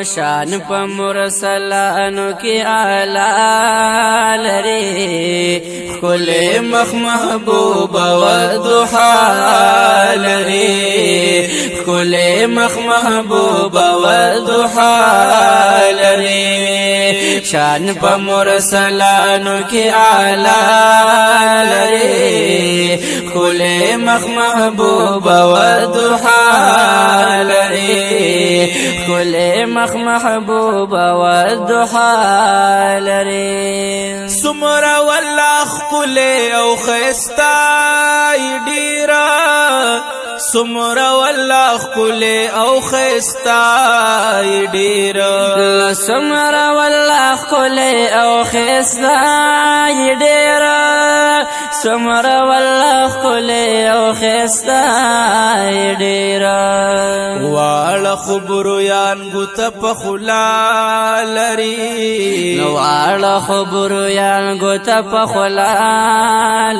شان په مرسلانو کې اعلی لري کل مخ محبوب و ضحا لري کل مخ محبوب و ضحا لري شان په مرسلانو کې اعلی لري کل مخ محبوب و ضحا لري کل مخ محبوب و ضحا لري سمرا والله کل او خستا ډیرا سمرا والله کل او خستا ډیرا سمرا والله کل او خستا ډیرا سمرا والله کل او خستا ډیرا واړه خبرو یان ګوت په خلا لري نو واړه خبرو یان ګوت په خلا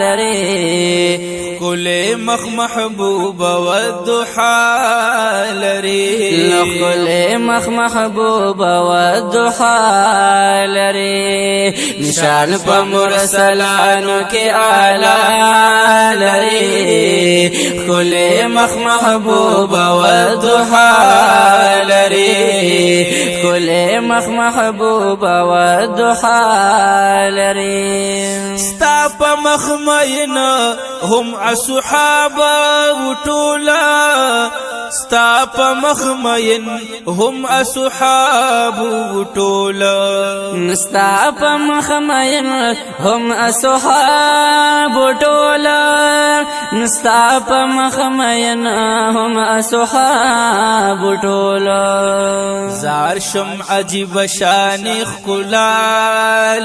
لري کل مخ محبوب و ضحا لري کل مخ محبوب و ضحا لري نشان په مرسلانو کې اعلی لري کل مخ محبوب و ضحا لري کل مخ محبوب و ضحا لري ستا په مخ مین هم اصحاب وټولا ستا په مخ مین هم اصحاب وټولا ستا په مخ مین هم اصحاب وټولا ستا په مخ مین هم اصحاب وټولا زار شم عجیب شان خلا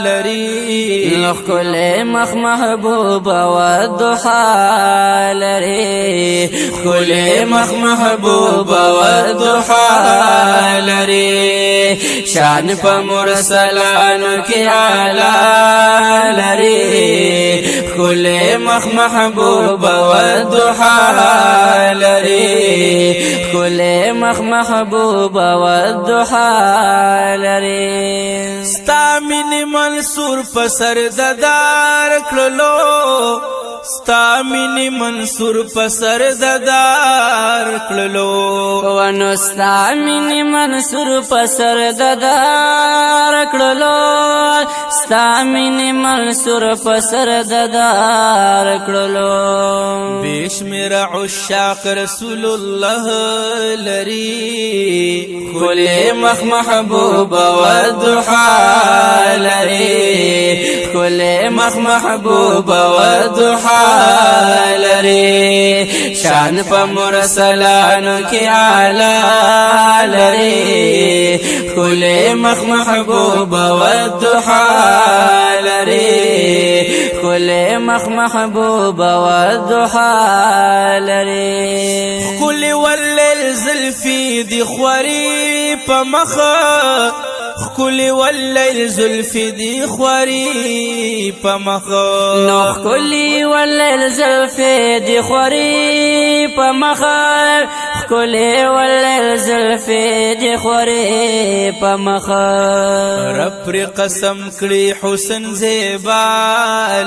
لري کل مخ محبوب و ضحا لري کل مخ محبوب و ضحا لري شان په مرسلانو کې اعلی لري کل مخ محبوب و ضحا لري کل مخ محبوب و ضحا لري ستا مين منصور په سر ددار کړلو ستا مين منصور په سر ددار کړلو ونو ستا مين منصور په سر ددار کړلو ستا مين منصور په سر ددار کړلو بشمیر عشاق رسول الله لري کل مخ محبوب و ضحا لري کل مخ محبوب و ضحا لري شان په مرسلانو کې اعلی لري کل مخ محبوب و ضحا لري کل مخ محبوب و ضحا لري کل واللیل زلفی دی خوری په مخه کل واللیل زلفی دی خوری په مخه نو کل واللیل زلفی دی خوری په مخه کل واللیل زلفی دی خوری په مخه رب پر قسم کړي حسن زیبا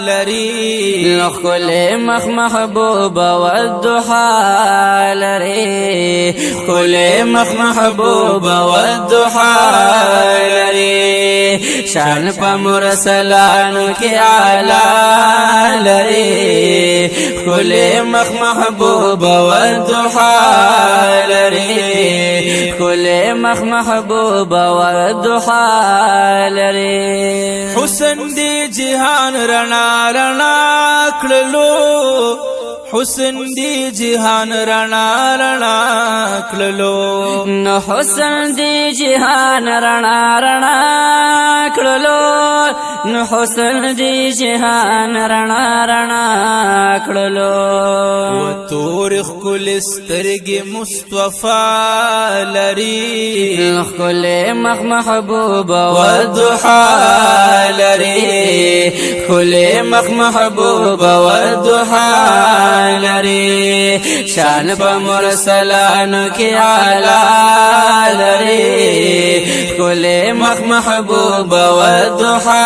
لري نو کل مخ محبوب و ضحا لري کل مخ محبوب و ضحا لري شان په مرسلانو کې اعلی لري کل مخ محبوب و ضحا لري کل مخ محبوب و ضحا لري حسن دی جهان رڼا رڼا کړلو حسن دی جهان رڼا رڼا کړلو نو حسن دی جهان رڼا رڼا کړلو نو حسن دی جهان رڼا رڼا کړلو و تور خل سترګې مصطفی لري کل مخ محبوب و ضحا لري کل مخ محبوب و ضحا لري شان په مرسلانو کې اعلی لري محبوب والضحى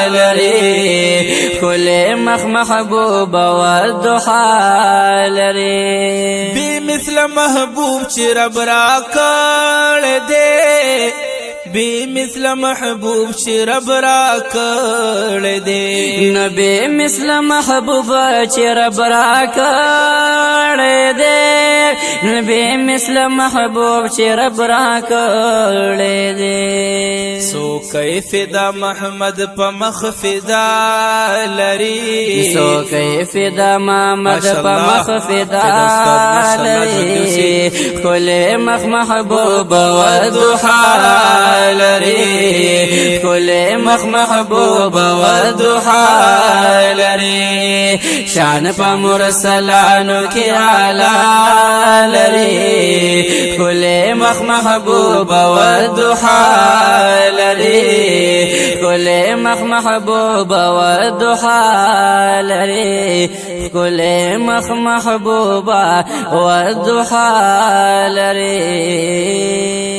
لري كل مخ محبوب والضحى لري بمثل محبوب چې رب را کړ دے بمثل محبوب چې رب را کړ دے نبی مثل محبوب چې رب را کړ دے نبی مثل محبوب چې رب را کړ دے سو کیف دا محمد په مخ فدا لري سو کیف دا محمد په مخ فدا لري کل مخ محبوب والضحى لري كل مخ محبوب والضحى لري شان پا مرسلانو کی علا لري كل مخ محبوب والضحى لري كل مخ محبوب والضحى لري كل مخ محبوب والضحى لري